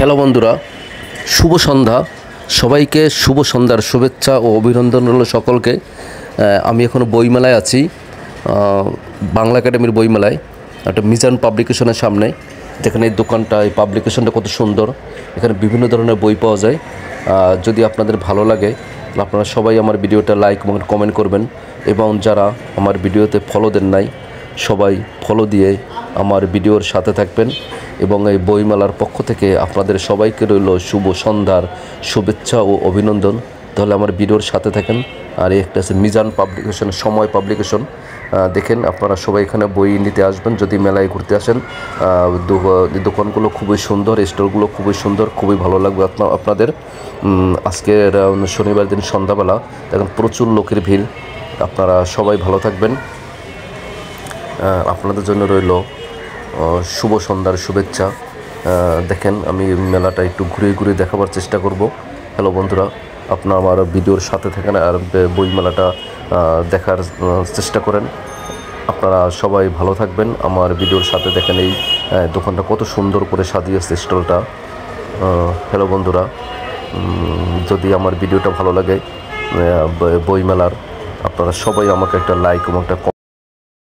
Hello বন্ধুরা, শুভ সন্ধ্যা। সবাইকে শুভ সন্ধ্যার শুভেচ্ছা ও অভিনন্দন রইল সকলকে। আমি এখনও বইমেলায় আছি, বাংলা একাডেমির বইমেলায়, একটা মিজান পাবলিকেশনের সামনে। যেখানে এই দোকানটা, এই পাবলিকেশনটা কত সুন্দর। এখানে বিভিন্ন ধরনের বই পাওয়া যায়। যদি আপনাদের ভালো লাগে আপনারা সবাই আমার ভিডিওটা লাইক এবং কমেন্ট করবেন, এবং যারা আমার ভিডিওতে ফলো দেন নাই সবাই ফলো দিয়ে আমার ভিডিওর সাথে থাকবেন। এবং এই বইমেলার পক্ষ থেকে আপনাদের সবাইকে রইল শুভ সন্ধ্যার শুভেচ্ছা ও অভিনন্দন। তাহলে আমার ভিডিওর সাথে থাকেন। আর একটা আছে মিজান পাবলিকেশন, সময় পাবলিকেশন। দেখেন আপনারা সবাই এখানে বই নিতে আসবেন যদি মেলায় ঘুরতে আসেন। দোকানগুলো খুবই সুন্দর, স্টলগুলো খুবই সুন্দর, খুবই ভালো লাগবে আপনাদের। আজকের শনিবার দিন সন্ধ্যাবেলা দেখেন প্রচুর লোকের ভিড়। আপনারা সবাই ভালো থাকবেন। আপনাদের জন্য রইল শুভ সন্ধ্যার শুভেচ্ছা। দেখেন আমি মেলাটা একটু ঘুরে ঘুরে দেখাবার চেষ্টা করব। হ্যালো বন্ধুরা, আপনারা আমার ভিডিওর সাথে থাকেন আর বই মেলাটা দেখার চেষ্টা করেন। আপনারা সবাই ভালো থাকবেন। আমার ভিডিওর সাথে দেখেন এই দোকানটা কত সুন্দর করে সাজিয়েছে স্টলটা। হ্যালো বন্ধুরা, যদি আমার ভিডিওটা ভালো লাগে বই মেলার, আপনারা সবাই আমাকে একটা লাইক এবং একটা